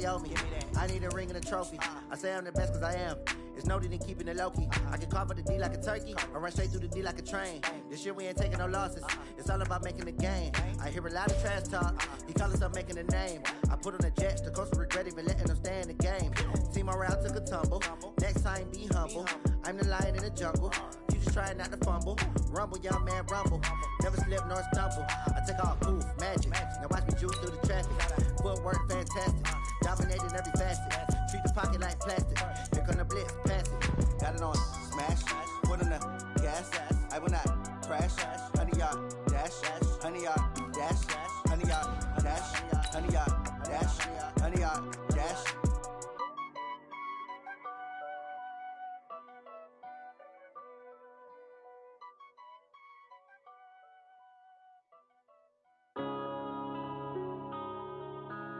they owe me. I need a ring and a trophy. I say I'm the best because I am. It's no need in keeping it low-key. I can carve up the D like a turkey, or run straight through the D like a train. This year we ain't taking no losses. It's all about making the game. I hear a lot of trash talk. He call himself making a name. I put on the Jets, the coach will regret even letting them stay in the game. Team morale took a tumble. Next time, be humble. I'm the lion in the jungle. You just try not to fumble. Rumble, young man, rumble. Never slip nor stumble. I take off, poof, magic. Now watch me juice through the traffic. Footwork, fantastic. Dominating every facet. Treat the pocket like plastic. Here come the blitz, pass it. Got it on, smash. Put on the gas. I will not crash. 100-yard dash. 100-yard dash. 100-yard dash. 100-yard dash. 100-yard dash.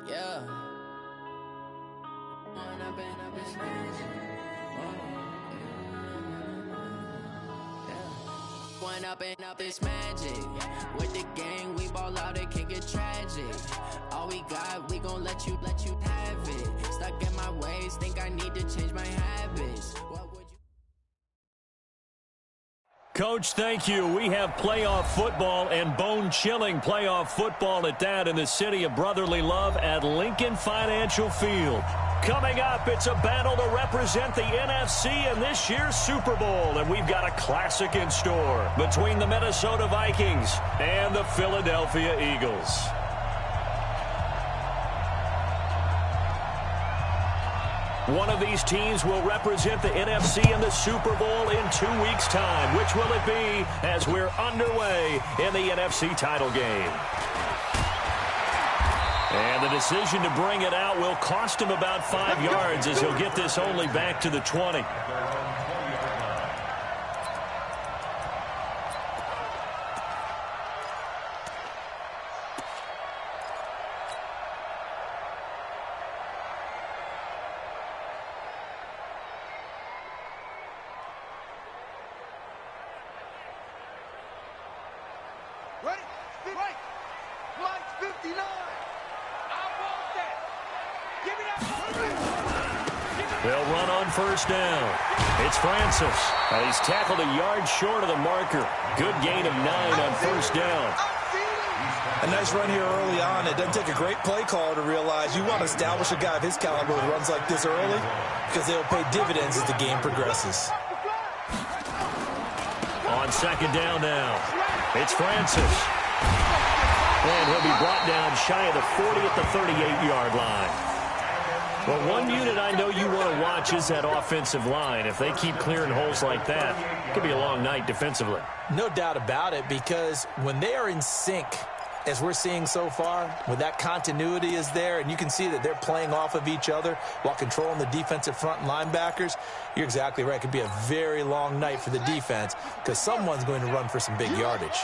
Yeah. One up and up, it's magic. With the gang, we ball out, it can get tragic. All we got, we gon' let you have it. Stuck in my ways, think I need to change my habits. What would you? Coach, thank you. We have playoff football and bone-chilling playoff football at that in the city of brotherly love at Lincoln Financial Field. Coming up, it's a battle to represent the NFC in this year's Super Bowl, and we've got a classic in store between the Minnesota Vikings and the Philadelphia Eagles. One of these teams will represent the NFC in the Super Bowl in 2 weeks' time. Which will it be as we're underway in the NFC title game? And the decision to bring it out will cost him about 5 yards as he'll get this only back to the 20. Ready? Right. Line 59. I want that. Give me that. They'll run on first down. It's Francis. He's tackled a yard short of the marker. Good gain of 9 on first down. A nice run here early on. It doesn't take a great play caller to realize you want to establish a guy of his caliber with runs like this early because they'll pay dividends as the game progresses. On second down now, it's Francis. And he'll be brought down shy of the 40 at the 38-yard line. Well, one unit I know you want to watch is that offensive line. If they keep clearing holes like that, it could be a long night defensively. No doubt about it, because when they are in sync, as we're seeing so far, when that continuity is there, and you can see that they're playing off of each other while controlling the defensive front linebackers, you're exactly right. It could be a very long night for the defense because someone's going to run for some big yardage.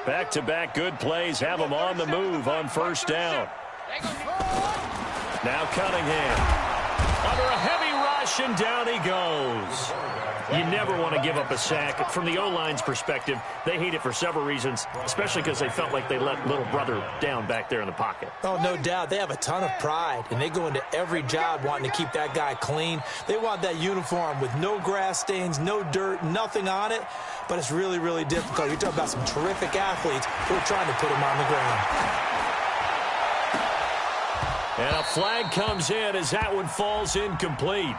Back-to-back good plays have them on the move on first down. Now Cunningham. Under a heavy rush, and down he goes. You never want to give up a sack. From the O-line's perspective, they hate it for several reasons, especially because they felt like they let little brother down back there in the pocket. Oh, no doubt. They have a ton of pride, and they go into every job wanting to keep that guy clean. They want that uniform with no grass stains, no dirt, nothing on it, but it's really, really difficult. You're talking about some terrific athletes who are trying to put him on the ground. And a flag comes in as that one falls incomplete.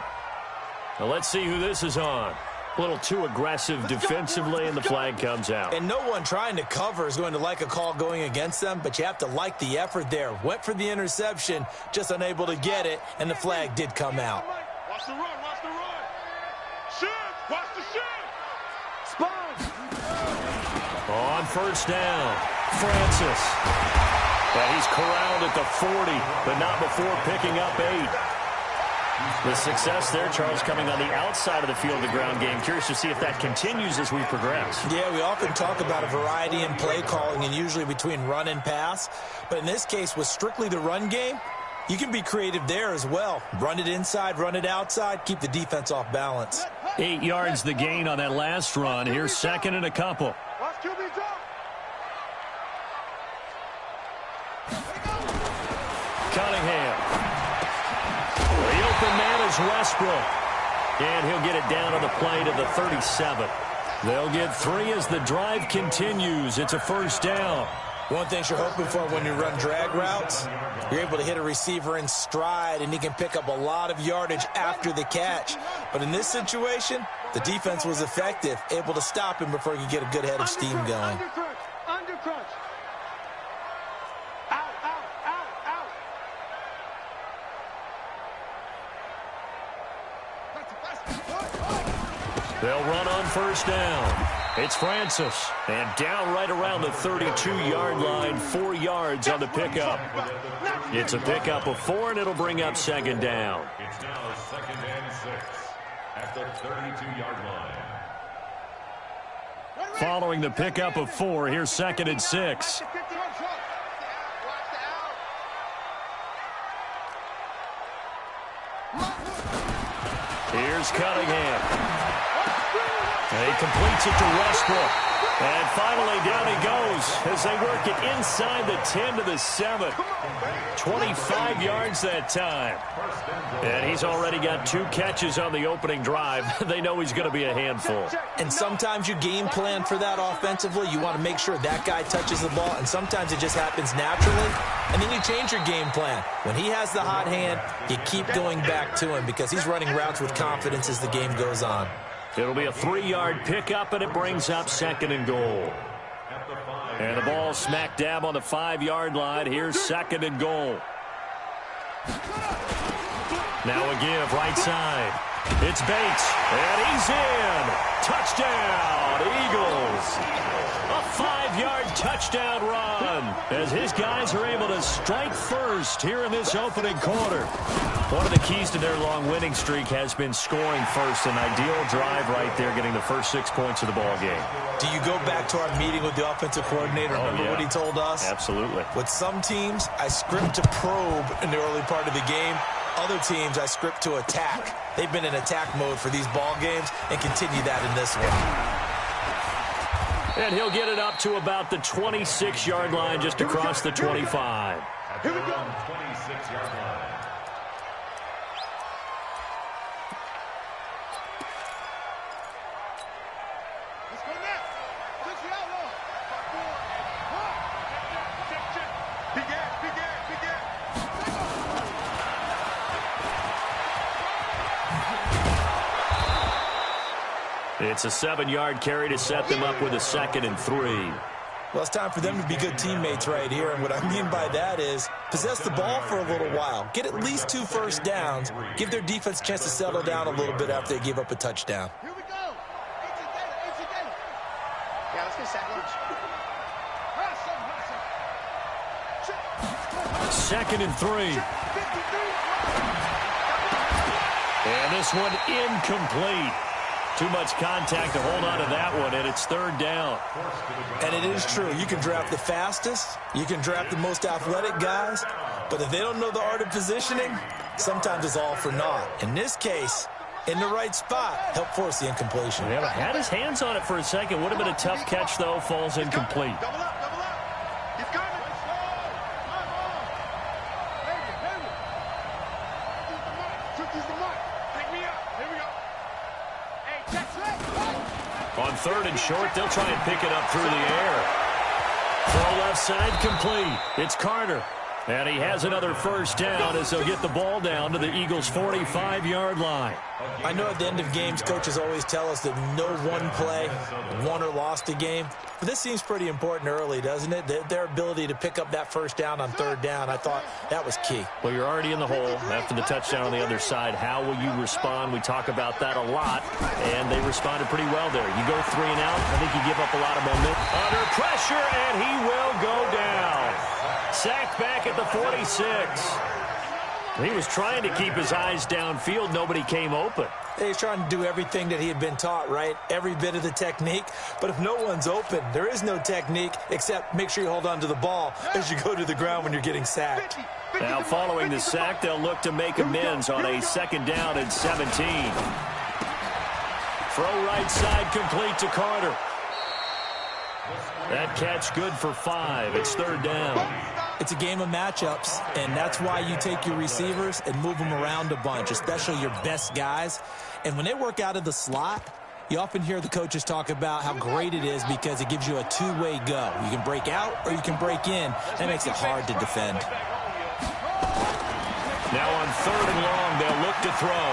Now let's see who this is on. A little too aggressive defensively, and the flag comes out. And no one trying to cover is going to like a call going against them, but you have to like the effort there. Went for the interception, just unable to get it, and the flag did come out. Watch the run, watch the run. Shoot, watch the shoot. Spun. On first down, Francis. But he's corralled at the 40, but not before picking up 8. The success there, Charles, coming on the outside of the field of the ground game. Curious to see if that continues as we progress. Yeah, we often talk about a variety in play calling and usually between run and pass. But in this case, with strictly the run game, you can be creative there as well. Run it inside, run it outside, keep the defense off balance. 8 yards the gain on that last run. Here's second and a couple. Watch QB drop. Cunningham. is Westbrook. And he'll get it down on the play to the 37. They'll get 3 as the drive continues. It's a first down. One thing you're hoping for when you run drag routes, you're able to hit a receiver in stride, and he can pick up a lot of yardage after the catch. But in this situation, the defense was effective, able to stop him before he could get a good head of steam going. Under crunch. Out. They'll run on first down. It's Francis, and down right around the 32-yard line, 4 yards on the pickup. It's a pickup of 4, and it'll bring up second down. It's now 2nd and 6 at the 32-yard line. Following the pickup of 4, here's 2nd and 6. Here's Cunningham. And he completes it to Westbrook. And finally down he goes as they work it inside the 10 to the 7. 25 yards that time. And he's already got 2 catches on the opening drive. They know he's going to be a handful. And sometimes you game plan for that offensively. You want to make sure that guy touches the ball, and sometimes it just happens naturally. And then you change your game plan. When he has the hot hand, you keep going back to him because he's running routes with confidence as the game goes on. It'll be a 3-yard pickup, and it brings up 2nd and goal. And the ball smack dab on the 5-yard line. Here's 2nd and goal. Now a give right side. It's Bates, and he's in. Touchdown, Eagles. A 5-yard touchdown run as his guys are able to strike first here in this opening quarter. One of the keys to their long winning streak has been scoring first. An ideal drive right there, getting the first 6 points of the ball game. Do you go back to our meeting with the offensive coordinator? Remember what he told us? Absolutely. With some teams, I script to probe in the early part of the game. Other teams, I script to attack. They've been in attack mode for these ball games and continue that in this one. And he'll get it up to about the 26-yard line, just across the 25. Here we go. 26-yard line. Let's go now. Touch the outlaw. Big ass. It's a 7-yard carry to set them up with a 2nd and 3. Well, it's time for them to be good teammates right here, and what I mean by that is possess the ball for a little while. Get at least 2 first downs. Give their defense a chance to settle down a little bit after they give up a touchdown. Here we go. Yeah, let's get sack lunch. 2nd and 3. And this one incomplete. Too much contact to hold on to that one, and it's 3rd down. And it is true. You can draft the fastest. You can draft the most athletic guys. But if they don't know the art of positioning, sometimes it's all for naught. In this case, in the right spot, help force the incompletion. Yeah, had his hands on it for a second. Would have been a tough catch, though. Falls incomplete. Double up. He's coming. He's the mark. Take me up. Here we go. Hey, check. On 3rd and short, they'll try and pick it up through the air. Throw left side complete. It's Carter. And he has another first down as they'll get the ball down to the Eagles' 45-yard line. I know at the end of games, coaches always tell us that no one play won or lost a game. But this seems pretty important early, doesn't it? Their ability to pick up that first down on 3rd down, I thought that was key. Well, you're already in the hole after the touchdown on the other side. How will you respond? We talk about that a lot, and they responded pretty well there. You go 3 and out, I think you give up a lot of momentum. Under pressure, and he will go down. Sacked back at the 46. He was trying to keep his eyes downfield. Nobody came open. He's trying to do everything that he had been taught, right? Every bit of the technique. But if no one's open, there is no technique except make sure you hold on to the ball as you go to the ground when you're getting sacked. Now, following the sack, they'll look to make amends on a 2nd down and 17. Throw right side complete to Carter. That catch good for 5. It's 3rd down. It's a game of matchups, and that's why you take your receivers and move them around a bunch, especially your best guys. And when they work out of the slot, you often hear the coaches talk about how great it is because it gives you a two-way go. You can break out or you can break in. That makes it hard to defend. Now on 3rd and long, they'll look to throw.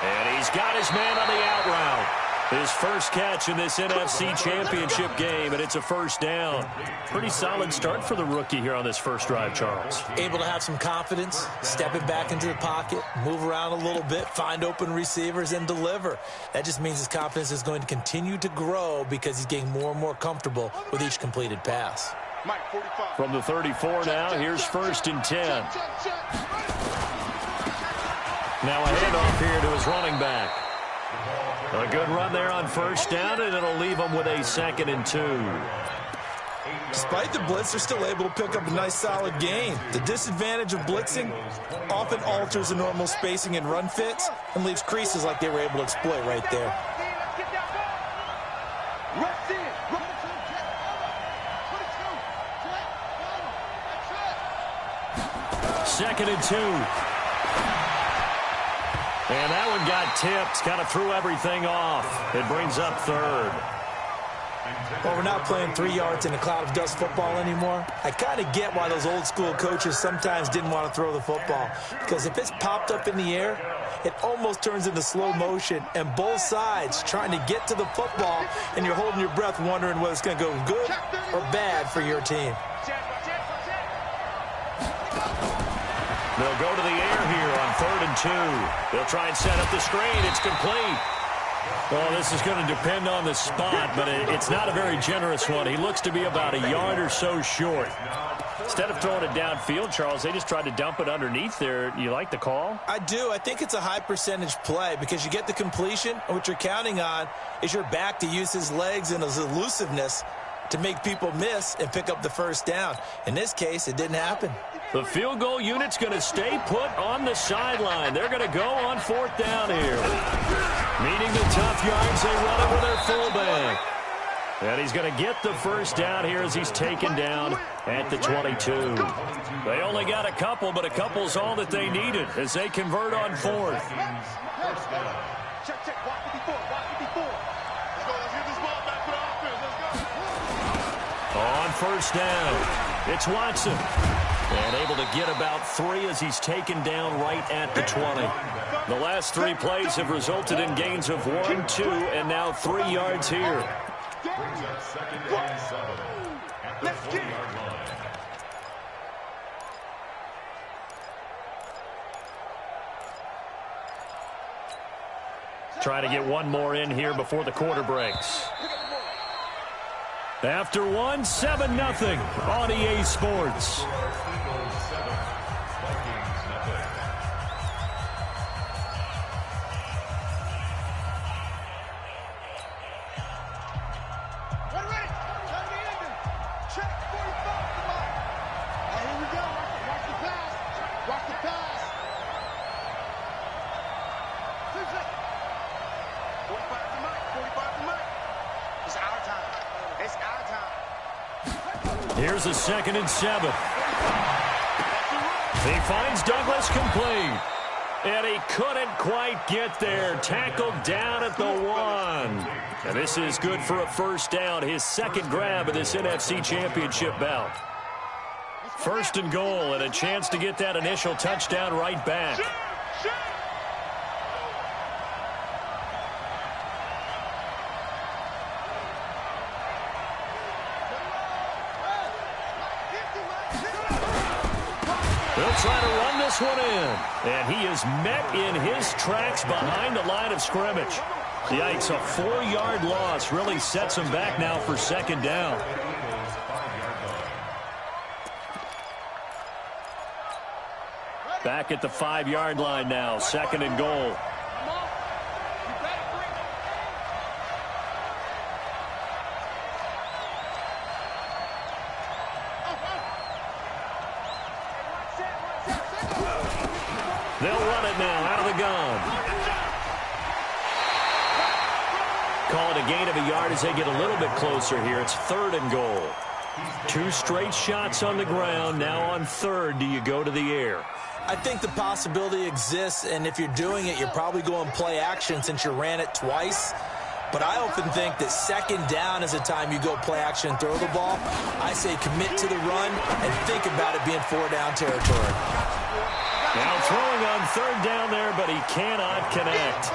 And he's got his man on the out route. His first catch in this NFC Championship game, and it's a first down. Pretty solid start for the rookie here on this first drive, Charles. Able to have some confidence, stepping back into the pocket, move around a little bit, find open receivers, and deliver. That just means his confidence is going to continue to grow because he's getting more and more comfortable with each completed pass. From the 34 now, here's 1st and 10. Now a handoff here to his running back. A good run there on 1st down, and it'll leave them with a 2nd and 2. Despite the blitz, they're still able to pick up a nice, solid gain. The disadvantage of blitzing often alters the normal spacing and run fits and leaves creases like they were able to exploit right there. 2nd and 2. And that one got tipped, kind of threw everything off. It brings up 3rd. Well, we're not playing 3 yards in a cloud of dust football anymore. I kind of get why those old school coaches sometimes didn't want to throw the football. Because if it's popped up in the air, it almost turns into slow motion. And both sides trying to get to the football, and you're holding your breath wondering whether it's going to go good or bad for your team. They'll go to the air here on 3rd and 2. They'll try and set up the screen. It's complete. Well, this is going to depend on the spot, but it's not a very generous one. He looks to be about a yard or so short. Instead of throwing it downfield, Charles, they just tried to dump it underneath there. You like the call? I do. I think it's a high percentage play because you get the completion, and what you're counting on is your back to use his legs and his elusiveness to make people miss and pick up the 1st down. In this case, it didn't happen. The field goal unit's going to stay put on the sideline. They're going to go on 4th down here. Meeting the tough yards, they run it with their fullback. And he's going to get the 1st down here as he's taken down at the 22. They only got a couple, but a couple's all that they needed as they convert on 4th. On 1st down, it's Watson. And able to get about 3 as he's taken down right at the 20. The last 3 plays have resulted in gains of 1, 2, and now 3 yards here. Brings up 2nd and 7 at the 40-yard line. Trying to get one more in here before the quarter breaks. After 1, 7-0 on EA Sports. Here's a 2nd and 7. He finds Douglas complete. And he couldn't quite get there. Tackled down at the 1. And this is good for a 1st down. His 2nd grab of this NFC Championship bout. 1st and goal and a chance to get that initial touchdown right back. Trying to run this one in. And he is met in his tracks behind the line of scrimmage. Yikes, a 4-yard loss really sets him back now for 2nd down. Back at the 5-yard line now, 2nd and goal. They'll run it now out of the gun. Call it a gain of a yard as they get a little bit closer here. It's 3rd and goal. 2 straight shots on the ground. Now on third, do you go to the air? I think the possibility exists, and if you're doing it, you're probably going play action since you ran it twice. But I often think that second down is the time you go play action and throw the ball. I say commit to the run and think about it being 4-down territory. Now throwing on third down there, but he cannot connect.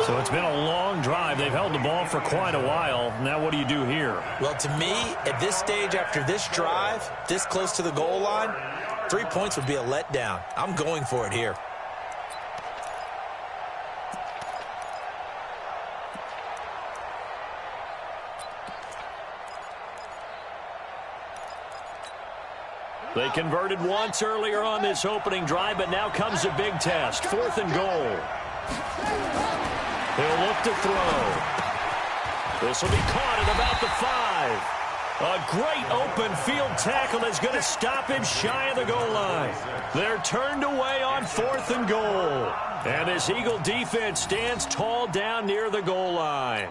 So it's been a long drive. They've held the ball for quite a while. Now what do you do here? Well, to me, at this stage after this drive, this close to the goal line, 3 points would be a letdown. I'm going for it here. They converted once earlier on this opening drive, but now comes a big test. 4th and goal. He'll look to throw. This will be caught at about the 5. A great open field tackle is going to stop him shy of the goal line. They're turned away on 4th and goal. And this Eagle defense stands tall down near the goal line.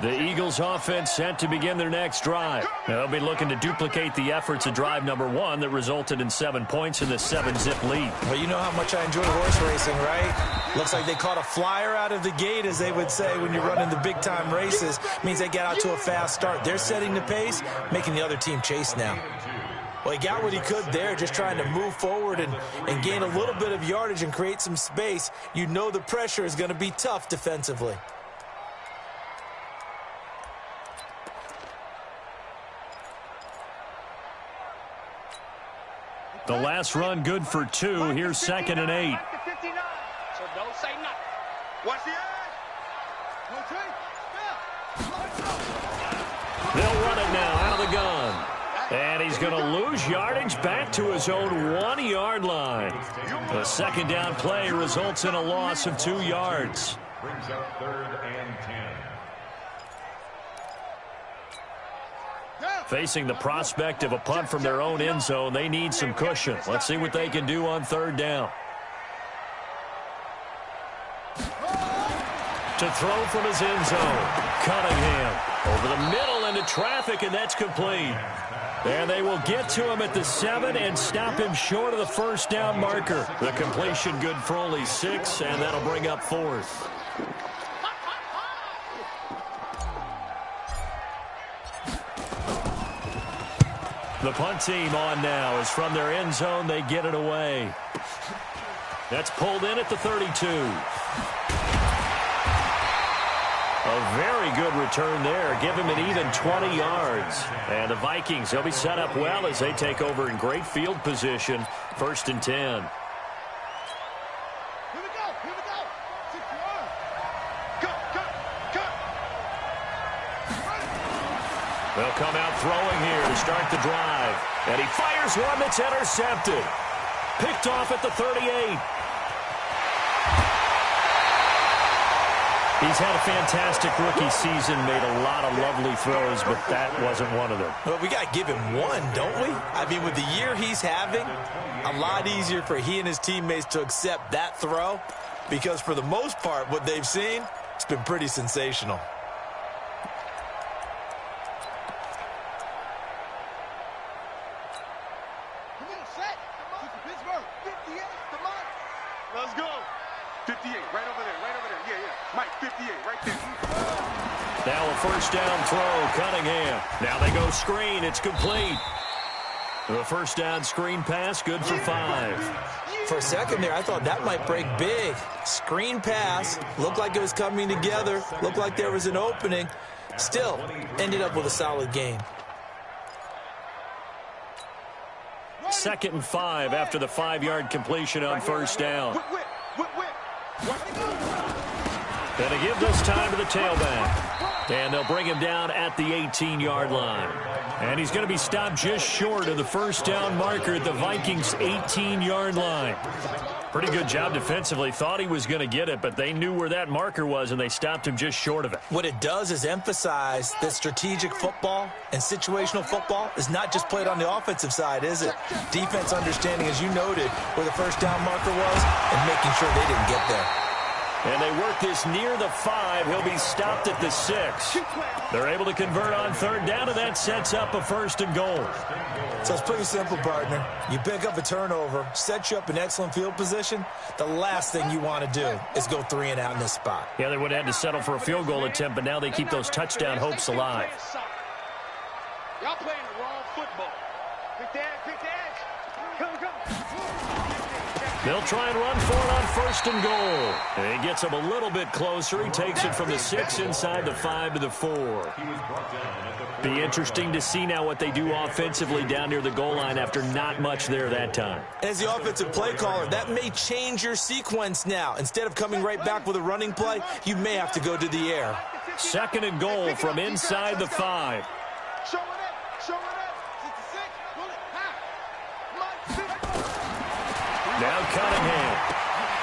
The Eagles offense set to begin their next drive. They'll be looking to duplicate the efforts of drive number 1 that resulted in 7 points in the 7-zip lead. Well, you know how much I enjoy horse racing, right? Looks like they caught a flyer out of the gate, as they would say when you're running the big-time races. Means they get out to a fast start. They're setting the pace, making the other team chase now. Well, he got what he could there, just trying to move forward and gain a little bit of yardage and create some space. You know the pressure is going to be tough defensively. The last run good for 2. Here's 2nd and 8. So don't say nothing. Watch the They'll run it now out of the gun. And he's going to lose yardage back to his own 1-yard line. The second down play results in a loss of 2 yards. Brings up 3rd and 10. Facing the prospect of a punt from their own end zone, they need some cushion. Let's see what they can do on 3rd down. To throw from his end zone, Cunningham over the middle into traffic, and that's complete. And they will get to him at the 7 and stop him short of the 1st down marker. The completion good for only 6, and that'll bring up 4th. The punt team on now is from their end zone. They get it away. That's pulled in at the 32. A very good return there. Give him an even 20 yards. And the Vikings, they'll be set up well as they take over in great field position. 1st and 10. Here we go. Here we go. 6 yards. Cut. They'll come out throwing here to start the drive. And he fires one that's intercepted. Picked off at the 38. He's had a fantastic rookie season, made a lot of lovely throws, but that wasn't one of them. Well, we got to give him one, don't we? I mean, with the year he's having, a lot easier for he and his teammates to accept that throw because for the most part, what they've seen, it's been pretty sensational. Let's go. 58, right over there. Yeah. Mike, 58, right there. Now a 1st down throw, Cunningham. Now they go screen, it's complete. The 1st down screen pass, good for 5. For a second there, I thought that might break big. Screen pass, looked like it was coming together, looked like there was an opening. Still, ended up with a solid gain. 2nd and 5 after the 5-yard completion on 1st down. And to give this time to the tailback. And they'll bring him down at the 18-yard line. And he's going to be stopped just short of the 1st down marker at the Vikings' 18-yard line. Pretty good job defensively. Thought he was going to get it, but they knew where that marker was, and they stopped him just short of it. What it does is emphasize that strategic football and situational football is not just played on the offensive side, is it? Defense understanding, as you noted, where the 1st down marker was and making sure they didn't get there. And they work this near the 5. He'll be stopped at the 6. They're able to convert on third down, and that sets up a 1st and goal. So it's pretty simple, partner. You pick up a turnover, set you up in excellent field position. The last thing you want to do is go 3 and out in this spot. Yeah, they would have had to settle for a field goal attempt, but now they keep those touchdown hopes alive. Y'all playing the wrong football. Quick dash. Come. They'll try and run for it on 1st and goal. And he gets him a little bit closer. He takes it from the 6 inside the 5 to the 4. Be interesting to see now what they do offensively down near the goal line after not much there that time. As the offensive play caller, that may change your sequence now. Instead of coming right back with a running play, you may have to go to the air. 2nd and goal from inside the 5. Show it up. 66. Pull it. Now Cunningham.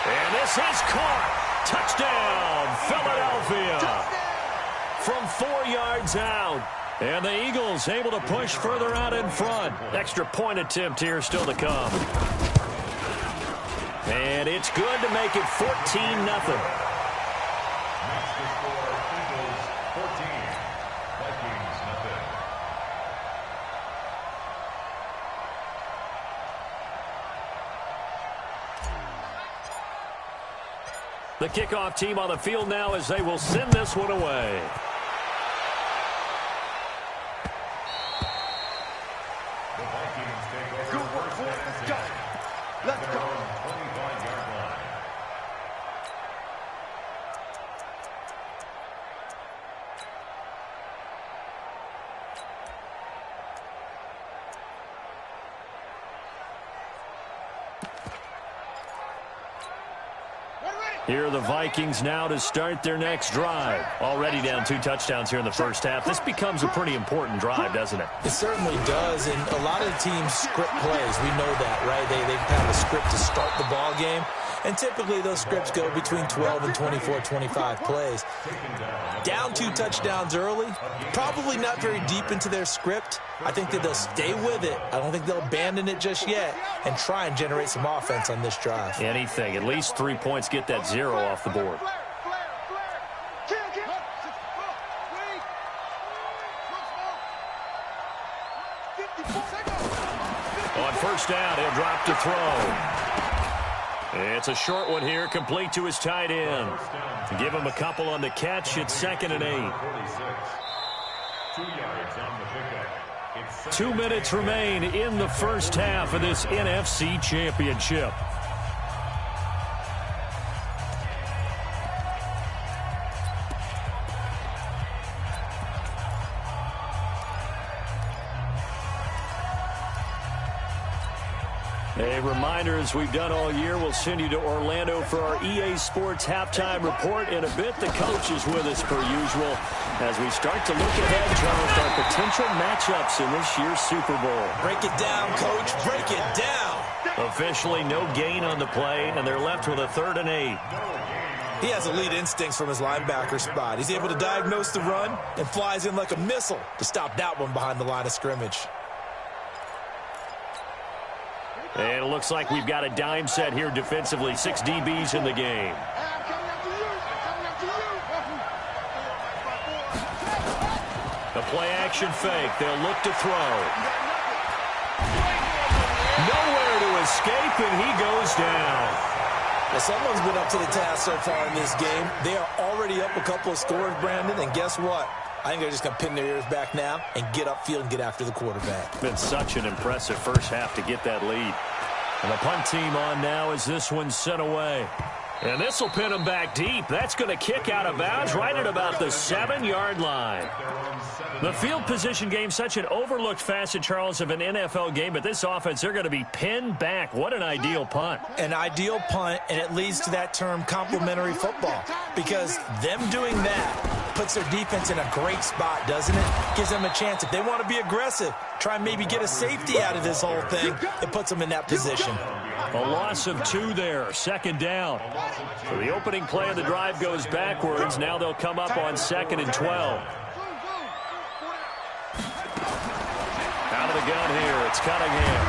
And this is caught. Touchdown, Philadelphia. From 4 yards out. And the Eagles able to push further out in front. Extra point attempt here still to come. And it's good to make it 14-0. The kickoff team on the field now as they will send this one away. Let's go. Here are the Vikings now to start their next drive. Already down 2 touchdowns here in the first half. This becomes a pretty important drive, doesn't it? It certainly does, and a lot of the teams script plays. We know that, right? They have a script to start the ball game, and typically those scripts go between 12 and 24, 25 plays. Down 2 touchdowns early, probably not very deep into their script. I think that they'll stay with it. I don't think they'll abandon it just yet and try and generate some offense on this drive. Anything. At least 3 points, get that 0 off the board. On first down, he'll drop to throw. It's a short one here, complete to his tight end. Give him a couple on the catch. It's 2nd and 8. 2 yards on the pickup. 2 minutes remain in the first half of this NFC Championship. A reminder, as we've done all year, we'll send you to Orlando for our EA Sports halftime report. In a bit, the coach is with us per usual as we start to look ahead, Charles, to our potential matchups in this year's Super Bowl. Break it down, Coach. Break it down. Officially no gain on the play, and they're left with a 3rd and 8. He has elite instincts from his linebacker spot. He's able to diagnose the run and flies in like a missile to stop that one behind the line of scrimmage. And it looks like we've got a dime set here defensively. 6 DBs in the game. The play-action fake. They'll look to throw. Nowhere to escape, and he goes down. Well, someone's been up to the task so far in this game. They are already up a couple of scores, Brandon, and guess what? I think they're just going to pin their ears back now and get upfield and get after the quarterback. Been such an impressive first half to get that lead. And the punt team on now as this one's sent away. And this will pin them back deep. That's going to kick out of bounds right at about the 7-yard line. The field position game, such an overlooked facet, Charles, of an NFL game. But this offense, they're going to be pinned back. What an ideal punt. An ideal punt, and it leads to that term complementary football. Because them doing that puts their defense in a great spot, doesn't it? Gives them a chance. If they want to be aggressive, try and maybe get a safety out of this whole thing, it puts them in that position. A loss of 2 there, 2nd down. So the opening play of the drive goes backwards. Now they'll come up on 2nd and 12. Out of the gun here, it's Cunningham.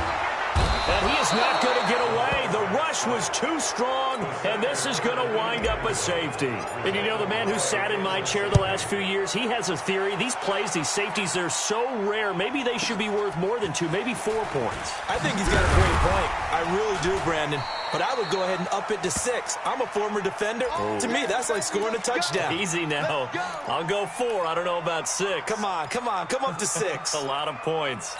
And he is not going to get away. The rush was too strong, and this is going to wind up a safety. And you know, the man who sat in my chair the last few years, he has a theory. These plays, these safeties, they're so rare. Maybe they should be worth more than 2, maybe 4 points. I think he's got a great point. I really do, Brandon. But I would go ahead and up it to 6. I'm a former defender. To me, that's like scoring a touchdown. Easy now. I'll go 4. I don't know about 6. Come on. Come up to 6. A lot of points.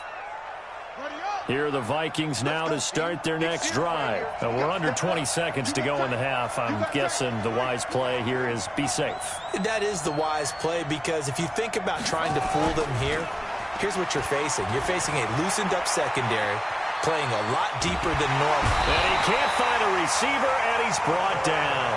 Here are the Vikings now to start their next drive. We're under 20 seconds to go in the half. I'm guessing the wise play here is be safe. That is the wise play, because if you think about trying to fool them here, here's what you're facing. You're facing a loosened up secondary, playing a lot deeper than normal. And he can't find a receiver, and he's brought down.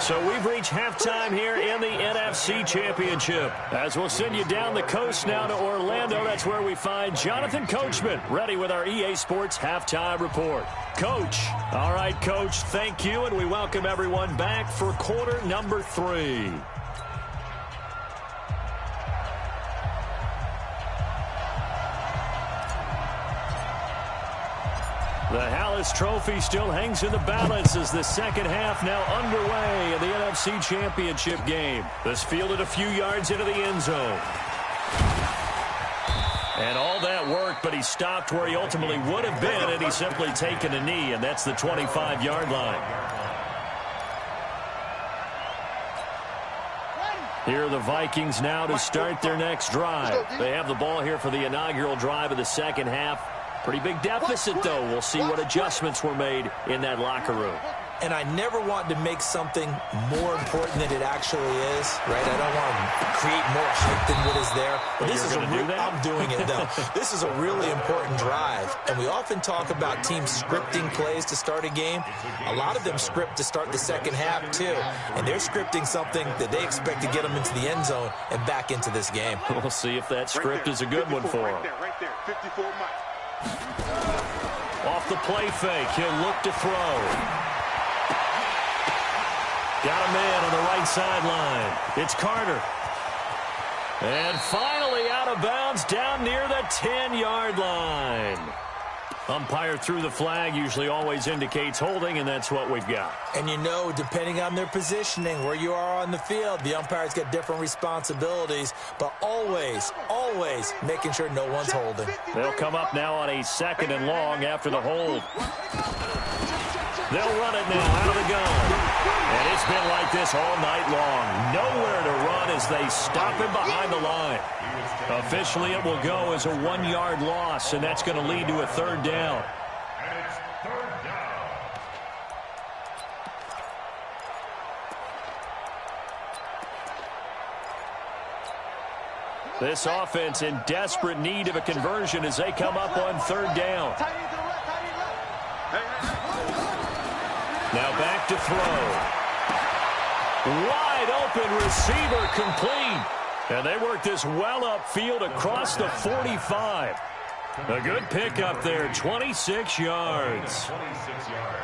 So we've reached halftime here in the NFC Championship. As we'll send you down the coast now to Orlando, that's where we find Jonathan Coachman, ready with our EA Sports Halftime Report. Coach. All right, Coach, thank you, and we welcome everyone back for quarter number 3. The Hallis Trophy still hangs in the balance as the second half now underway in the NFC Championship game. This fielded a few yards into the end zone. And all that worked, but he stopped where he ultimately would have been had he simply taken a knee, and that's the 25-yard line. Here are the Vikings now to start their next drive. They have the ball here for the inaugural drive of the second half. Pretty big deficit, though. We'll see what adjustments were made in that locker room. And I never want to make something more important than it actually is, right? I don't want to create more hype than what is there. But this is I'm doing it, though. This is a really important drive. And we often talk about teams scripting plays to start a game. A lot of them script to start the second half, too. And they're scripting something that they expect to get them into the end zone and back into this game. We'll see if that script is a good one for them. Right there, 54 miles. Off the play fake, he'll look to throw. Got a man on the right sideline. It's Carter. And finally out of bounds down near the 10-yard line. Umpire threw the flag, usually always indicates holding, and that's what we've got. And you know, depending on their positioning, where you are on the field, the umpire's got different responsibilities, but always, always making sure no one's holding. They'll come up now on a 2nd and long after the hold. They'll run it now out of the gun. And it's been like this all night long. Nowhere to run as they stop him behind the line. Officially, it will go as a 1-yard loss, and that's going to lead to a 3rd down. And it's 3rd down. This offense in desperate need of a conversion as they come up on 3rd down. Now back to throw. Wide open receiver complete. And they work this well upfield across the 45. A good pickup there, 26 yards.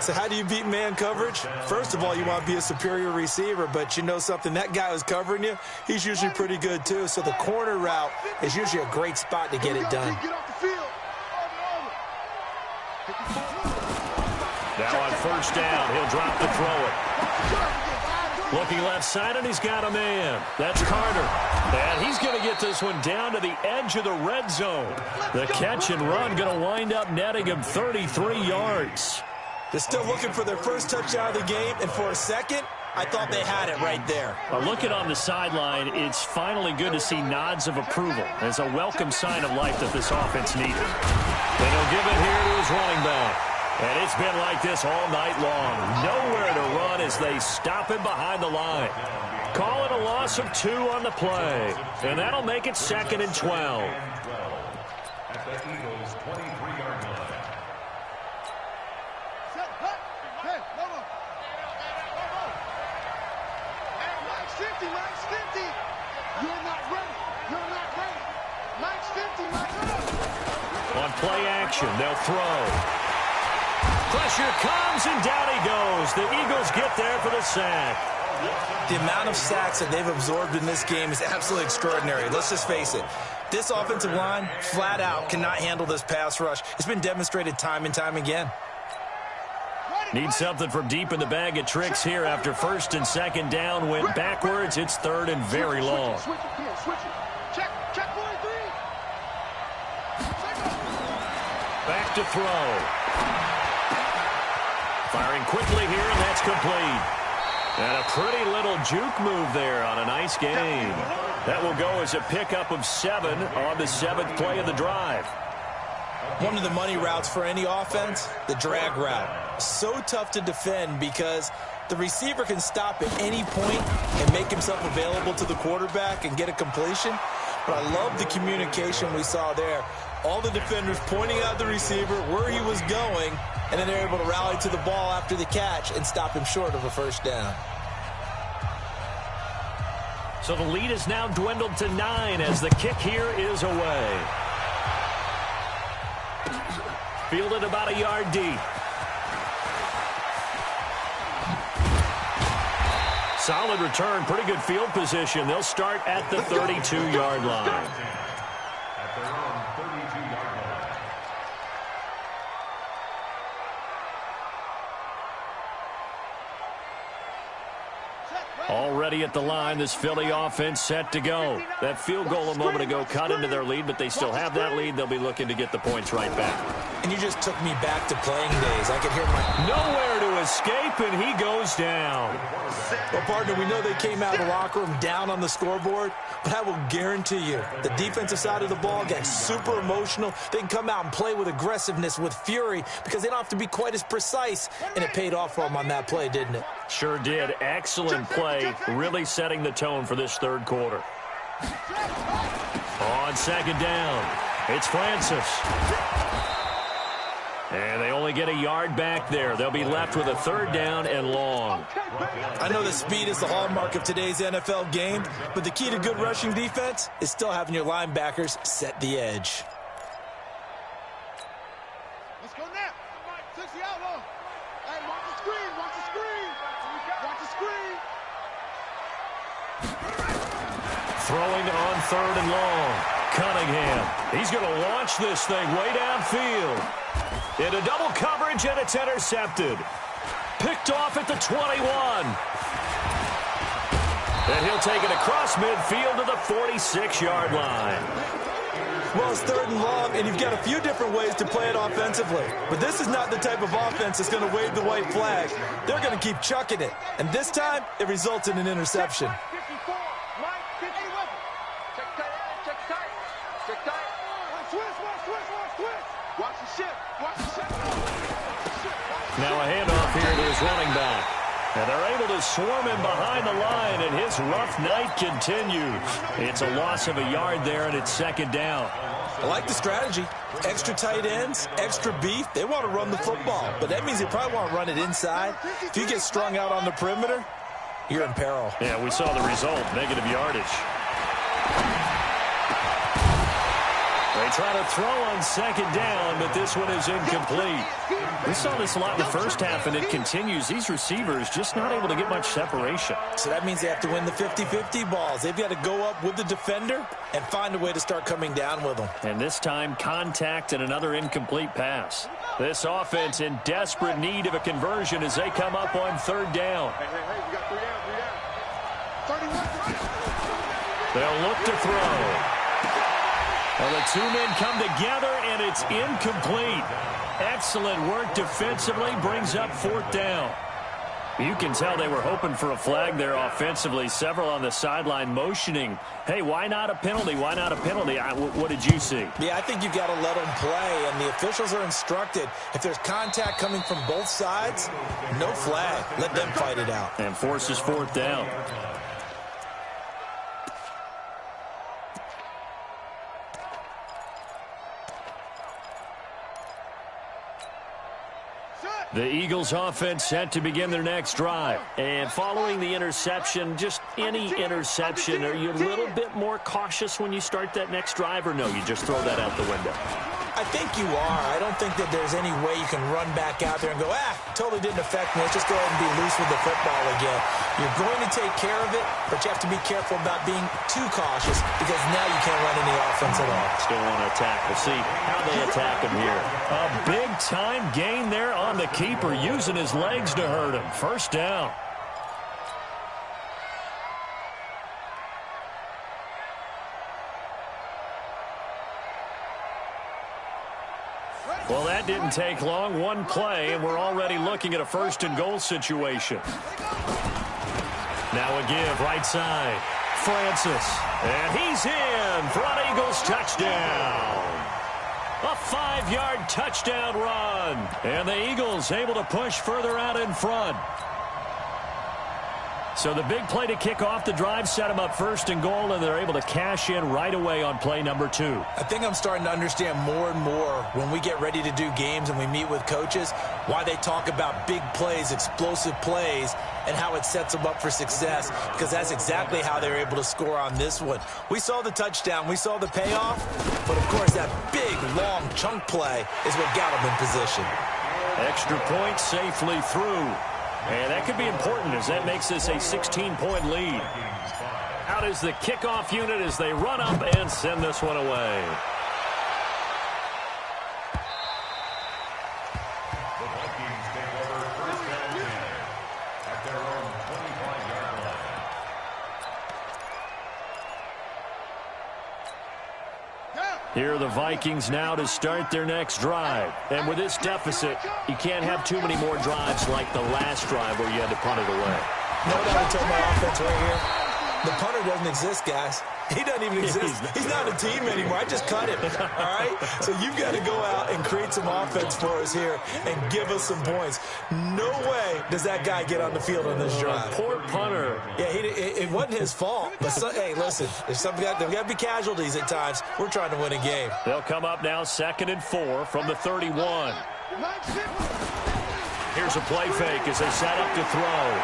So how do you beat man coverage? First of all, you want to be a superior receiver, but you know something, that guy who's covering you, he's usually pretty good too. So the corner route is usually a great spot to get it done. Now on 1st down, he'll drop to throw it. Looking left side, and he's got a man. That's Carter. And he's going to get this one down to the edge of the red zone. The catch and run going to wind up netting him 33 yards. They're still looking for their first touchdown of the game, and for a second, I thought they had it right there. Looking on the sideline, it's finally good to see nods of approval as a welcome sign of life that this offense needed. And he'll give it here to his running back. And it's been like this all night long. Nowhere to run as they stop him behind the line. Call it a loss of 2 on the play. And that'll make it 2nd and 12. At the Eagles' 23-yard line. Mike's 50, Mike's 50. You're not ready. You're not ready. Mike's 50, Mike's 50. On play action, they'll throw. Pressure comes, and down he goes. The Eagles get there for the sack. The amount of sacks that they've absorbed in this game is absolutely extraordinary. Let's just face it. This offensive line, flat out, cannot handle this pass rush. It's been demonstrated time and time again. Need something from deep in the bag of tricks here after first and second down went backwards. It's third and very long. Switch it. Check 43. Back to throw. Firing quickly here, and that's complete. And a pretty little juke move there on a nice game. That will go as a pickup of 7 on the 7th play of the drive. One of the money routes for any offense, the drag route. So tough to defend because the receiver can stop at any point and make himself available to the quarterback and get a completion. But I love the communication we saw there. All the defenders pointing out the receiver where he was going, and then they're able to rally to the ball after the catch and stop him short of a first down. So the lead is now dwindled to 9 as the kick here is away. Fielded about a yard deep. Solid return, pretty good field position. They'll start at the 32-yard line. At their own 32-yard line. Already at the line, this Philly offense set to go. That field goal a moment ago cut into their lead, but they still have that lead. They'll be looking to get the points right back. And you just took me back to playing days. I could hear my... Nowhere to escape, and he goes down. Well, partner, we know they came out of the locker room down on the scoreboard, but I will guarantee you the defensive side of the ball got super emotional. They can come out and play with aggressiveness, with fury, because they don't have to be quite as precise, and it paid off for them on that play, didn't it? Sure did. Excellent play, really setting the tone for this third quarter. On second down, it's Francis. And they only get a yard back there. They'll be left with a third down and long. I know that speed is the hallmark of today's NFL game, but the key to good rushing defense is still having your linebackers set the edge. Let's go now. 60 outlaw. Hey, watch the screen. Watch the screen. Watch the screen. Throwing on third and long. Cunningham. He's going to launch this thing way downfield. Into double coverage, and it's intercepted. Picked off at the 21. And he'll take it across midfield to the 46-yard line. Well, it's third and long, and you've got a few different ways to play it offensively. But this is not the type of offense that's going to wave the white flag. They're going to keep chucking it. And this time, it results in an interception. 54. Line 50. Check tight. Check tight. Switch. Watch the ship. Now a handoff here to his running back. And they're able to swarm him behind the line, and his rough night continues. It's a loss of a yard there, and it's second down. I like the strategy. Extra tight ends, extra beef. They want to run the football, but that means they probably want to run it inside. If you get strung out on the perimeter, you're in peril. Yeah, we saw the result, negative yardage. They try to throw on second down, but this one is incomplete. We saw this a lot in the first half, and it continues. These receivers just not able to get much separation. So that means they have to win the 50-50 balls. They've got to go up with the defender and find a way to start coming down with them. And this time, contact and another incomplete pass. This offense in desperate need of a conversion as they come up on third down. Hey, you got 3 down. 31. They'll look to throw. Well, the two men come together, and it's incomplete. Excellent work defensively, brings up fourth down. You can tell they were hoping for a flag there offensively. Several on the sideline motioning, hey, why not a penalty? Why not a penalty? What did you see? Yeah, I think you've got to let them play, and the officials are instructed. If there's contact coming from both sides, no flag. Let them fight it out. And forces fourth down. The Eagles offense set to begin their next drive. And following the interception, just any interception, are you a little bit more cautious when you start that next drive, or no, you just throw that out the window? I think you are. I don't think that there's any way you can run back out there and go, totally didn't affect me. Let's just go ahead and be loose with the football again. You're going to take care of it, but you have to be careful about being too cautious because now you can't run any offense at all. Still want to attack. We'll see how they attack him here. A big-time gain there on the keeper, using his legs to hurt him. First down. Well, that didn't take long. One play, and we're already looking at a first-and-goal situation. Now a give, right side. Francis, and he's in. Front Eagles touchdown. A 5-yard touchdown run. And the Eagles able to push further out in front. So the big play to kick off the drive set them up first and goal, and they're able to cash in right away on play number 2. I think I'm starting to understand more and more when we get ready to do games and we meet with coaches why they talk about big plays, explosive plays, and how it sets them up for success, because that's exactly how they were able to score on this one. We saw the touchdown. We saw the payoff. But, of course, that big, long chunk play is what got them in position. Extra point safely through. And that could be important as that makes this a 16-point lead. Out is the kickoff unit as they run up and send this one away. The Vikings take over first and 10 at their own 25-yard line. Here are the Vikings now to start their next drive. And with this deficit, you can't have too many more drives like the last drive where you had to punt it away. No doubt I told my offense right here. The punter doesn't exist, guys. He doesn't even exist. He's not a team anymore. I just cut him, all right? So you've got to go out and create some offense for us here and give us some points. No way does that guy get on the field on this drive. Poor punter. Yeah, it wasn't his fault. But, hey, listen, there's got to be casualties at times. We're trying to win a game. They'll come up now 2nd and 4 from the 31. Here's a play fake as they set up to throw.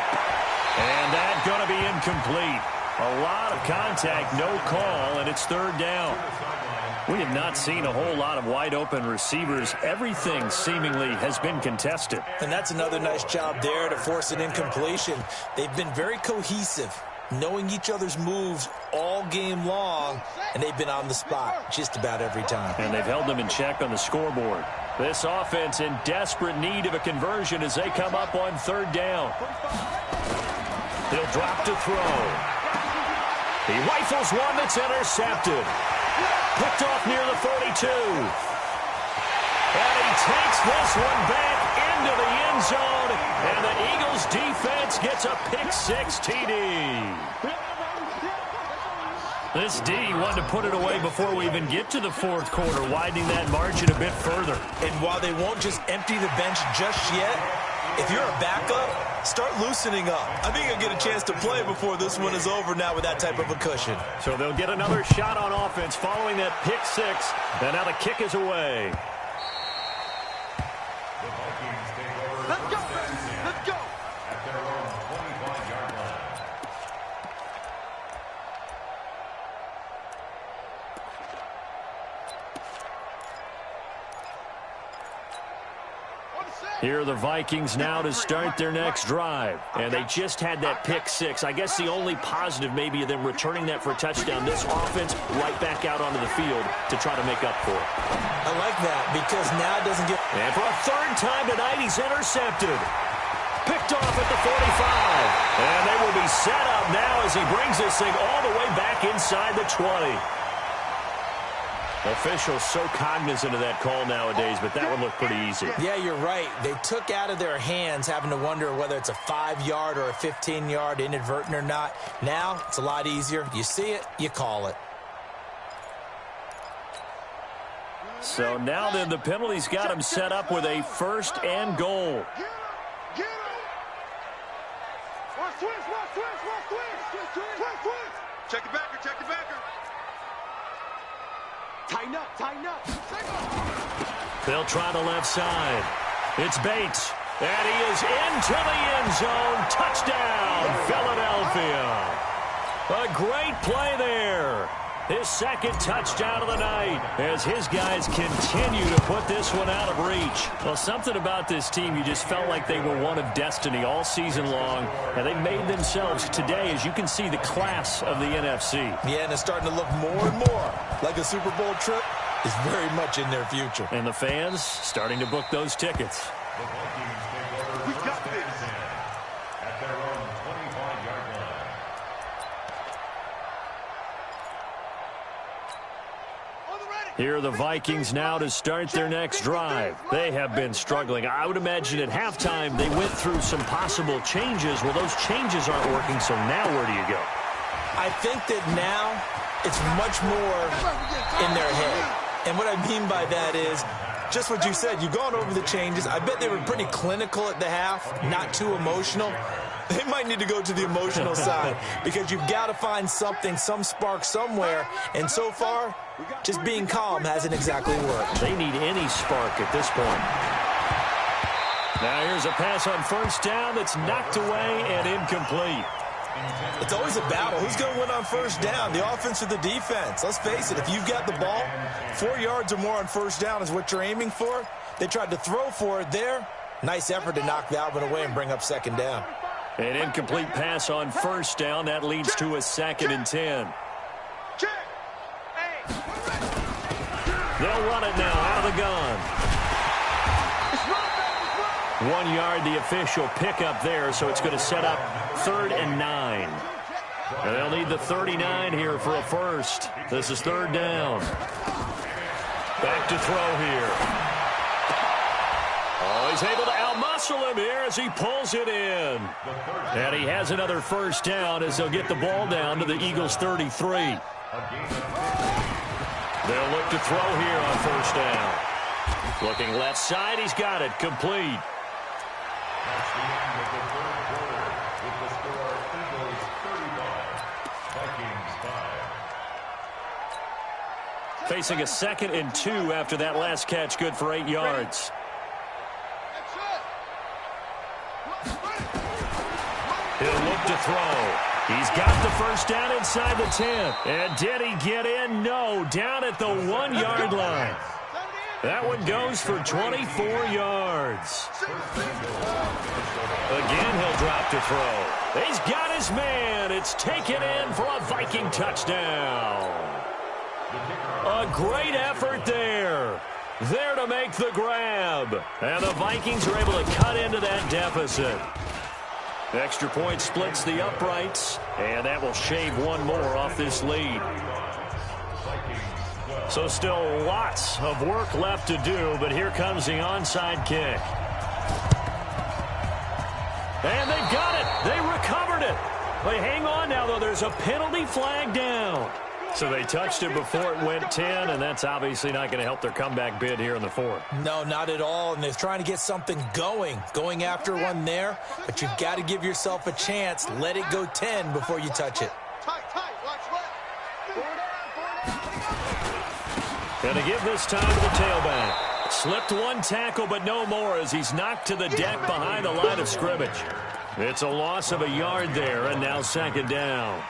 And that's going to be incomplete. A lot of contact, no call, and it's 3rd down. We have not seen a whole lot of wide-open receivers. Everything seemingly has been contested. And that's another nice job there to force an incompletion. They've been very cohesive, knowing each other's moves all game long, and they've been on the spot just about every time. And they've held them in check on the scoreboard. This offense in desperate need of a conversion as they come up on 3rd down. He'll drop to throw. He rifles one that's intercepted. Picked off near the 42. And he takes this one back into the end zone. And the Eagles defense gets a pick-6 TD. This D wanted to put it away before we even get to the 4th quarter, widening that margin a bit further. And while they won't just empty the bench just yet, if you're a backup, start loosening up. I think you'll get a chance to play before this one is over now with that type of a cushion. So they'll get another shot on offense following that pick-6. And now the kick is away. The Vikings take over Let's go. first and 10 Let's go. at their own 25-yard line. Here are the Vikings now to start their next drive. And they just had that pick-6. I guess the only positive maybe of them returning that for a touchdown. This offense right back out onto the field to try to make up for it. I like that because now it doesn't get... And for a 3rd time tonight, he's intercepted. Picked off at the 45. And they will be set up now as he brings this thing all the way back inside the 20. Officials so cognizant of that call nowadays, but that one looked pretty easy. Yeah, you're right. They took out of their hands having to wonder whether it's a 5-yard or a 15-yard inadvertent or not. Now, it's a lot easier. You see it, you call it. So now then the penalty's got him set up with a 1st and goal. Get him. Watch twist. Check the backer. Tighten up. They'll try the left side. It's Bates. And he is into the end zone. Touchdown, Philadelphia. A great play there. His second touchdown of the night as his guys continue to put this one out of reach. Well, something about this team, you just felt like they were one of destiny all season long, and they made themselves today, as you can see, the class of the NFC. Yeah, and it's starting to look more and more like a Super Bowl trip is very much in their future. And the fans starting to book those tickets. The Vikings take over We got this. at their own 25-yard line. Here are the Vikings now to start their next drive. They have been struggling. I would imagine at halftime they went through some possible changes. Well, those changes aren't working, so now where do you go? I think that now it's much more in their head. And what I mean by that is just what you said. You've gone over the changes. I bet they were pretty clinical at the half, not too emotional. They might need to go to the emotional side because you've got to find something, some spark somewhere. And so far, just being calm hasn't exactly worked. They need any spark at this point. Now here's a pass on first down that's knocked away and incomplete. It's always a battle. Who's going to win on first down, the offense or the defense? Let's face it, if you've got the ball, 4 yards or more on first down is what you're aiming for. They tried to throw for it there. Nice effort to knock that one away and bring up second down. An incomplete pass on first down. That leads to a 2nd and 10. They'll run it now out of the gun. 1 yard, the official pickup there, so it's going to set up 3rd and 9. And they'll need the 39 here for a first. This is 3rd down. Back to throw here. Oh, he's able to outmuscle him here as he pulls it in. And he has another first down as they'll get the ball down to the Eagles' 33. They'll look to throw here on first down. Looking left side, he's got it, complete. That's the end of the third quarter with the score Eagles 35, Vikings 5. Facing a 2nd and 2 after that last catch, good for 8 yards. He'll look to throw. He's got the first down inside the 10. And did he get in? No, down at the 1 yard line. That one goes for 24 yards. Again, he'll drop to throw. He's got his man. It's taken in for a Viking touchdown. A great effort there. There to make the grab. And the Vikings are able to cut into that deficit. Extra point splits the uprights, and that will shave one more off this lead. So still lots of work left to do, but here comes the onside kick. And they've got it. They recovered it. They hang on now, though. There's a penalty flag down. So they touched it before it went 10, and that's obviously not going to help their comeback bid here in the 4th. No, not at all, and they're trying to get something going after one there, but you've got to give yourself a chance. Let it go 10 before you touch it. And to give this time to the tailback. Slipped one tackle, but no more as he's knocked to the deck behind the line of scrimmage. It's a loss of a yard there, and now 2nd down.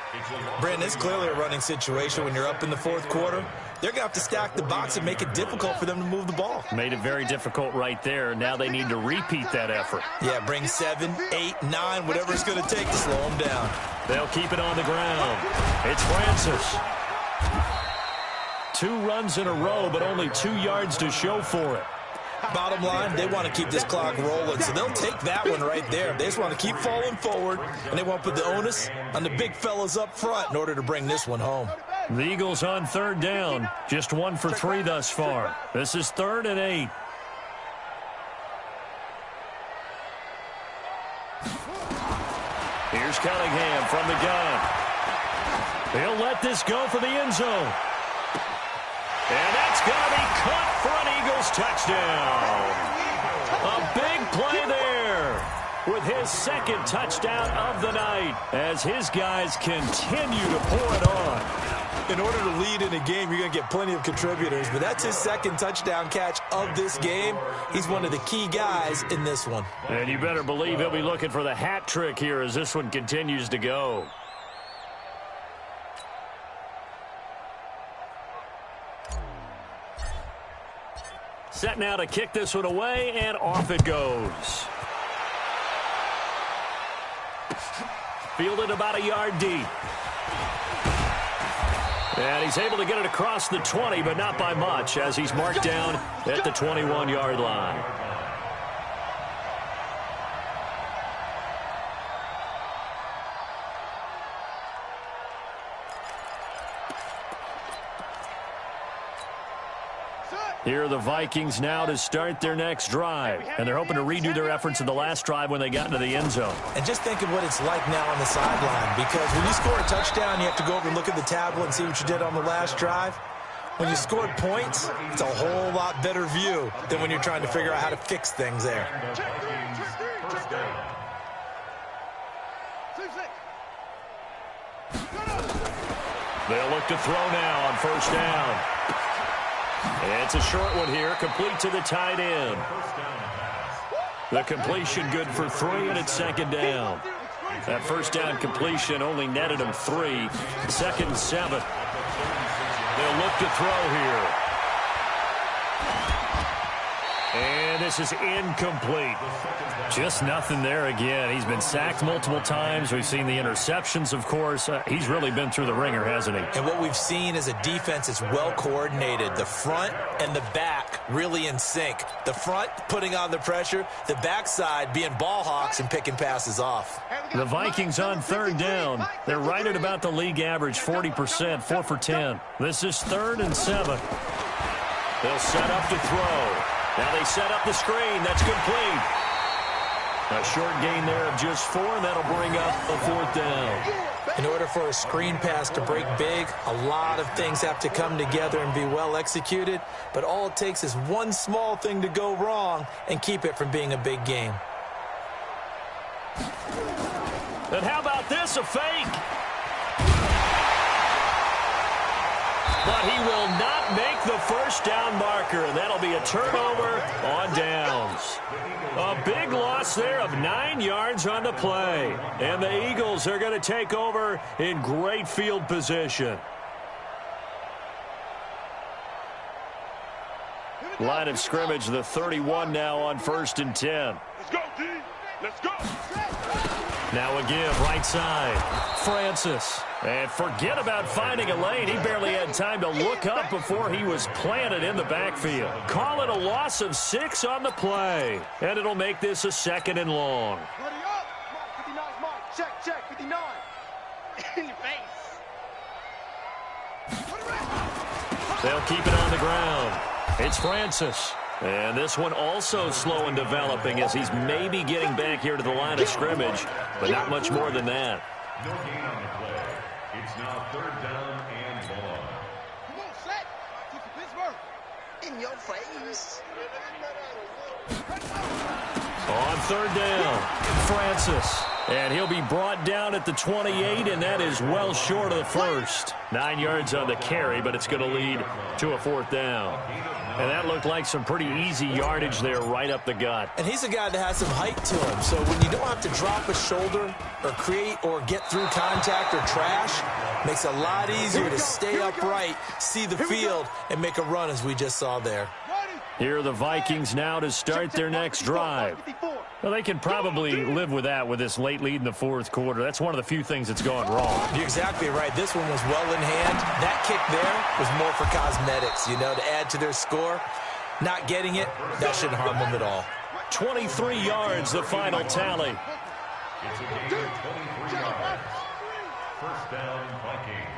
Brandon, it's clearly a running situation when you're up in the 4th quarter. They're going to have to stack the box and make it difficult for them to move the ball. Made it very difficult right there. Now they need to repeat that effort. Yeah, bring 7, 8, 9, whatever it's going to take to slow them down. They'll keep it on the ground. It's Francis. 2 runs in a row, but only 2 yards to show for it. Bottom line, they want to keep this clock rolling, so they'll take that one right there. They just want to keep falling forward, and they won't put the onus on the big fellas up front in order to bring this one home. The Eagles on 3rd down, just 1 for 3 thus far. This is 3rd and 8. Here's Cunningham from the gun. He'll let this go for the end zone. And that's going to be caught for an Eagles touchdown. A big play there with his 2nd touchdown of the night as his guys continue to pour it on. In order to lead in a game, you're going to get plenty of contributors, but that's his 2nd touchdown catch of this game. He's one of the key guys in this one. And you better believe he'll be looking for the hat trick here as this one continues to go. Set now to kick this one away, and off it goes. Fielded about a yard deep. And he's able to get it across the 20, but not by much, as he's marked down at the 21-yard line. Here are the Vikings now to start their next drive. And they're hoping to redo their efforts in the last drive when they got into the end zone. And just think of what it's like now on the sideline. Because when you score a touchdown, you have to go over and look at the tablet and see what you did on the last drive. When you scored points, it's a whole lot better view than when you're trying to figure out how to fix things there. They'll look to throw now on first down. It's a short one here, complete to the tight end. The completion good for 3, and it's second down. That first down completion only netted him 3. Second and 7. They'll look to throw here. And this is incomplete. Just nothing there again. He's been sacked multiple times. We've seen the interceptions, of course. He's really been through the ringer, hasn't he? And what we've seen is a defense that's well coordinated. The front and the back really in sync. The front putting on the pressure. The backside being ball hawks and picking passes off. The Vikings on third down. They're right at about the league average, 40%, 4 for 10. This is 3rd and 7. They'll set up to throw. Now they set up the screen. That's complete. A short gain there of just 4, and that'll bring up a 4th down. In order for a screen pass to break big, a lot of things have to come together and be well executed, but all it takes is one small thing to go wrong and keep it from being a big game. And how about this, a fake? But he will not make the first down marker, and that'll be a turnover on downs. A big loss there of 9 yards on the play. And the Eagles are going to take over in great field position. Line of scrimmage, the 31 now on 1st and 10. Let's go, D. Let's go. Now a give, right side. Francis. And forget about finding a lane. He barely had time to look up before he was planted in the backfield. Call it a loss of 6 on the play. And it'll make this a 2nd and long. Ready up. Mark 59, Mark. Check, 59. In your face. They'll keep it on the ground. It's Francis. And this one also slow in developing as he's maybe getting back here to the line of scrimmage, but not much more than that. No gain on the play. It's now 3rd down and long. Come on, set. Keep the Pittsburgh. In your face. On 3rd down, Francis. And he'll be brought down at the 28, and that is well short of the first. 9 yards on the carry, but it's going to lead to a 4th down. And that looked like some pretty easy yardage there right up the gut. And he's a guy that has some height to him. So when you don't have to drop a shoulder or create or get through contact or trash, makes it a lot easier to stay upright, see the field, and make a run as we just saw there. Here are the Vikings now to start their next drive. Well, they can probably live with that with this late lead in the 4th quarter. That's one of the few things that's gone wrong. You're exactly right. This one was well in hand. That kick there was more for cosmetics, you know, to add to their score. Not getting it, that shouldn't harm them at all. 23 yards, the final tally. It's a gain of 23 yards. 1st down, Vikings.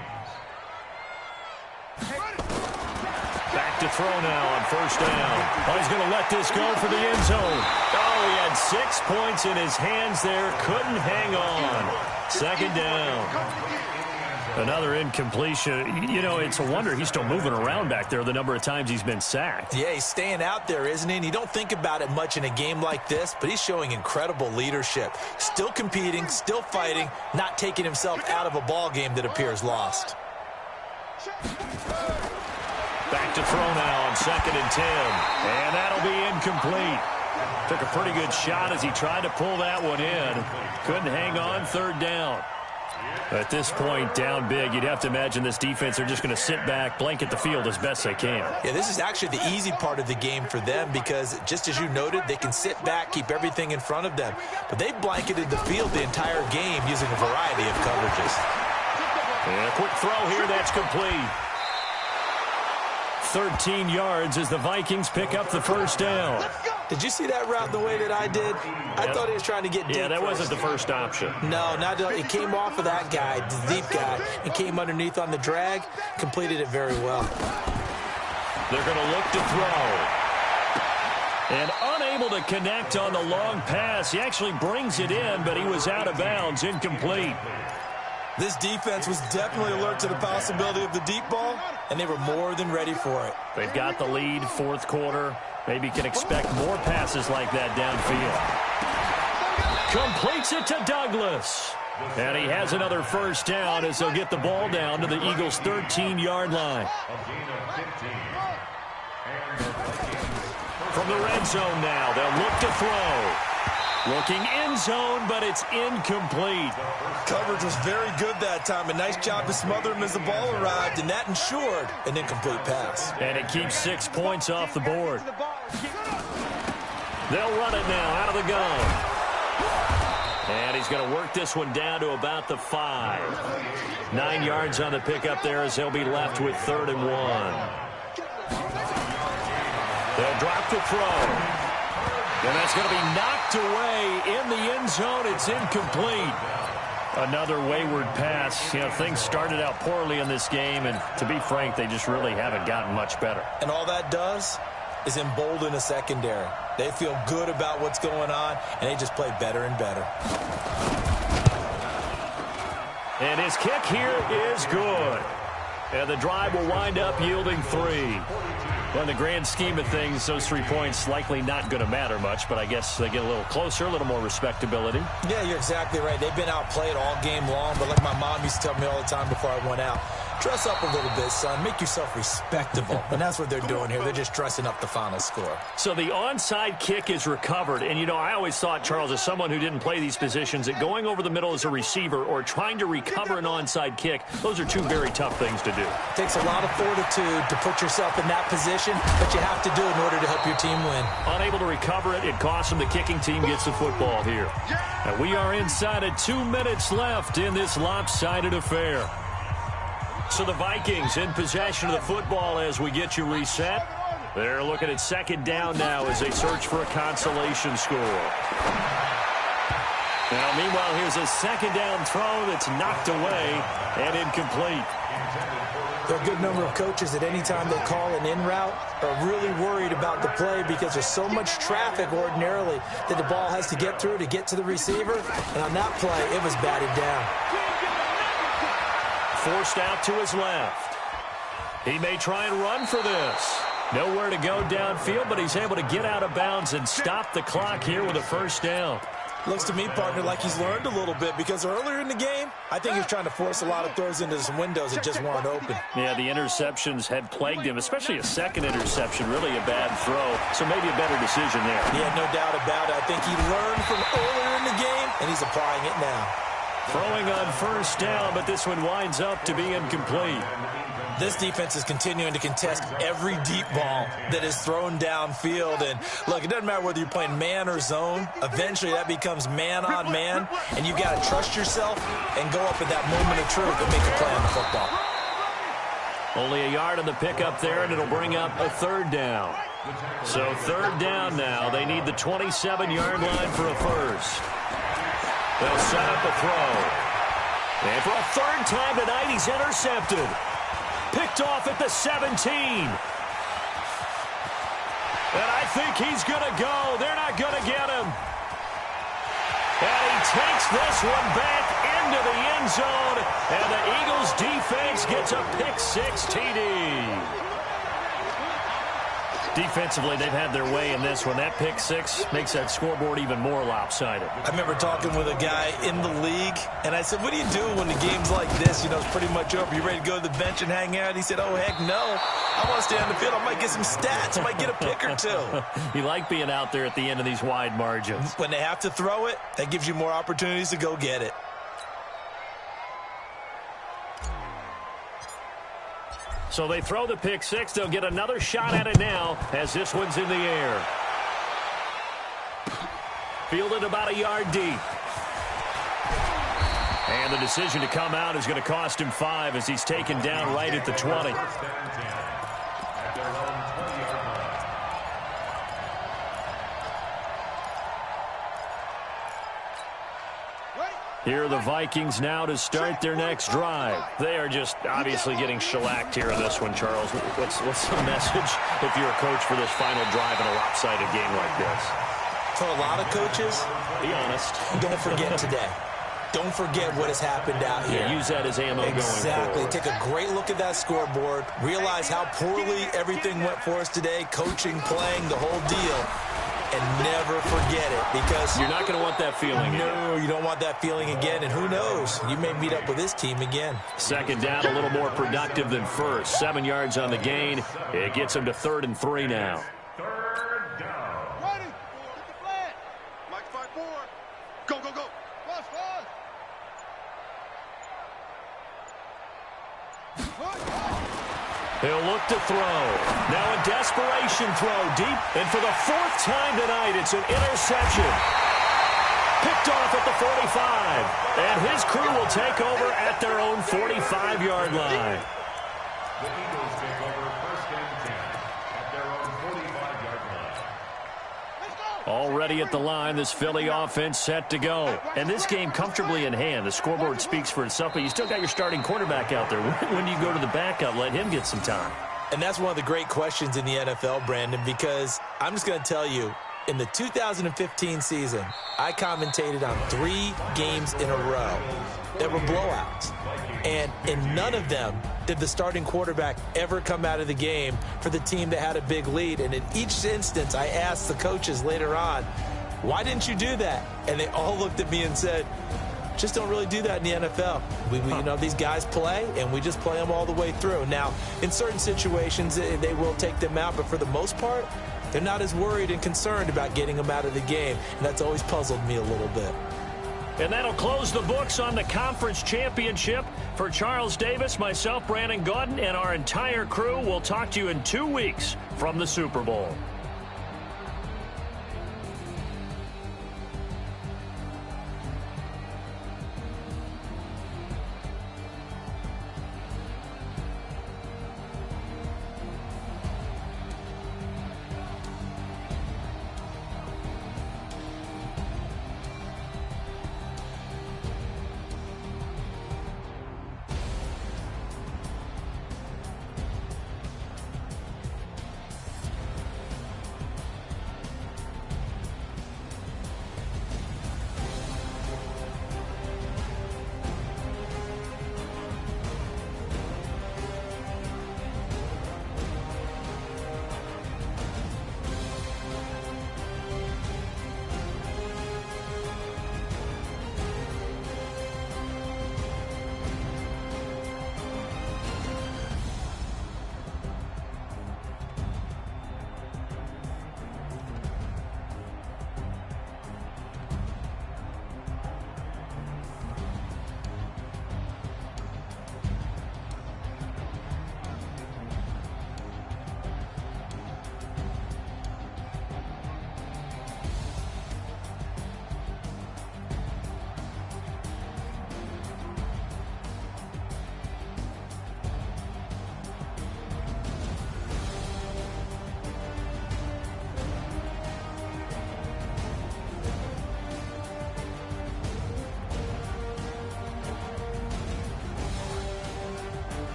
Back to throw now on 1st down. Oh, he's going to let this go for the end zone. Oh, he had 6 points in his hands there. Couldn't hang on. 2nd down. Another incompletion. You know, it's a wonder he's still moving around back there the number of times he's been sacked. Yeah, he's staying out there, isn't he? And you don't think about it much in a game like this, but he's showing incredible leadership. Still competing, still fighting, not taking himself out of a ball game that appears lost. Back to throw now on 2nd and 10. And that'll be incomplete. Took a pretty good shot as he tried to pull that one in. Couldn't hang on 3rd down. At this point, down big, you'd have to imagine this defense are just going to sit back, blanket the field as best they can. Yeah, this is actually the easy part of the game for them because, just as you noted, they can sit back, keep everything in front of them. But they've blanketed the field the entire game using a variety of coverages. And a quick throw here, that's complete. 13 yards as the Vikings pick up the first down. Did you see that route the way that I did? I thought he was trying to get deep. Yeah, that wasn't the first option. No, it came off of that guy, the deep guy, and came underneath on the drag, completed it very well. They're going to look to throw. And unable to connect on the long pass. He actually brings it in, but he was out of bounds, incomplete. This defense was definitely alert to the possibility of the deep ball, and they were more than ready for it. They've got the lead, fourth quarter. Maybe can expect more passes like that downfield. Completes it to Douglas. And he has another first down as they'll get the ball down to the Eagles' 13-yard line. From the red zone now, they'll look to throw. Looking end zone, but it's incomplete. Coverage was very good that time. A nice job to smother him as the ball arrived, and that ensured an incomplete pass. And it keeps 6 points off the board. They'll run it now out of the gun. And he's going to work this one down to about the 5. 9 yards on the pickup there as they'll be left with 3rd and 1. They'll drop to throw. And that's going to be knocked away in the end zone. It's incomplete. Another wayward pass. You know, things started out poorly in this game, and to be frank, they just really haven't gotten much better. And all that does is embolden a secondary. They feel good about what's going on, and they just play better and better. And his kick here is good. And the drive will wind up yielding 3. Well, in the grand scheme of things, those 3 points likely not going to matter much, but I guess they get a little closer, a little more respectability. Yeah, you're exactly right. They've been outplayed all game long, but like my mom used to tell me all the time before I went out, dress up a little bit, son. Make yourself respectable. And that's what they're doing here. They're just dressing up the final score. So the onside kick is recovered. And, you know, I always thought, Charles, as someone who didn't play these positions, that going over the middle as a receiver or trying to recover an onside kick, those are 2 very tough things to do. It takes a lot of fortitude to put yourself in that position, but you have to do it in order to help your team win. Unable to recover it, it costs them. The kicking team gets the football here. And we are inside of 2 minutes left in this lopsided affair. So the Vikings in possession of the football as we get you reset. They're looking at 2nd down now as they search for a consolation score. Now, meanwhile, here's a 2nd down throw that's knocked away and incomplete. There are a good number of coaches that any time they call an in route are really worried about the play because there's so much traffic ordinarily that the ball has to get through to get to the receiver. And on that play, it was batted down. Forced out to his left. He may try and run for this. Nowhere to go downfield, but he's able to get out of bounds and stop the clock here with a first down. Looks to me, partner, like he's learned a little bit because earlier in the game, I think he was trying to force a lot of throws into some windows that just weren't open. Yeah, the interceptions had plagued him, especially a second interception, really a bad throw. So maybe a better decision there. Yeah, no doubt about it. I think he learned from earlier in the game, and he's applying it now. Throwing on first down, but this one winds up to be incomplete. This defense is continuing to contest every deep ball that is thrown downfield. And, look, it doesn't matter whether you're playing man or zone. Eventually, that becomes man on man. And you've got to trust yourself and go up at that moment of truth and make a play on the football. Only a yard on the pickup there, and it'll bring up a 3rd down. So 3rd down now. They need the 27-yard line for a first. They'll set up a throw. And for a 3rd time tonight, he's intercepted. Picked off at the 17. And I think he's going to go. They're not going to get him. And he takes this one back into the end zone. And the Eagles defense gets a pick-6 TD. Defensively, they've had their way in this one. That pick-6 makes that scoreboard even more lopsided. I remember talking with a guy in the league, and I said, what do you do when the game's like this? You know, it's pretty much over. You ready to go to the bench and hang out? He said, oh, heck no. I want to stay on the field. I might get some stats. I might get a pick or 2. You like being out there at the end of these wide margins. When they have to throw it, that gives you more opportunities to go get it. So they throw the pick six. They'll get another shot at it now as this one's in the air. Fielded about a yard deep. And the decision to come out is going to cost him 5 as he's taken down right at the 20. Here are the Vikings now to start their next drive. They are just obviously getting shellacked here in this one, Charles. What's the message if you're a coach for this final drive in a lopsided game like this? For a lot of coaches, be honest. Don't forget today. Don't forget what has happened out here. Yeah, use that as ammo going forward. Exactly. Take a great look at that scoreboard. Realize how poorly everything went for us today. Coaching, playing, the whole deal. And never forget it, because you're not going to want that feeling again. No, you don't want that feeling again. And who knows? You may meet up with this team again. Second down, a little more productive than first. 7 yards on the gain. It gets him to 3rd and 3 now. Third down. Ready. Get the flag. Mike 5-4. Go, go, go. Rush, rush. He'll look to throw. Now a desperation throw deep. And for the 4th time tonight, it's an interception. Picked off at the 45. And his crew will take over at their own 45-yard line. The Eagles take over 1st and 10 at their own 45-yard line. Already at the line, this Philly offense set to go. And this game comfortably in hand. The scoreboard speaks for itself, but you still got your starting quarterback out there. When do you go to the backup? Let him get some time. And that's one of the great questions in the NFL, Brandon, because I'm just going to tell you, in the 2015 season, I commentated on 3 games in a row that were blowouts. And in none of them did the starting quarterback ever come out of the game for the team that had a big lead. And in each instance, I asked the coaches later on, why didn't you do that? And they all looked at me and said, just don't really do that in the NFL. You know, these guys play, and we just play them all the way through. Now, in certain situations, they will take them out, but for the most part, they're not as worried and concerned about getting them out of the game, and that's always puzzled me a little bit. And that'll close the books on the conference championship. For Charles Davis, myself, Brandon Gaudin, and our entire crew, we'll talk to you in 2 weeks from the Super Bowl.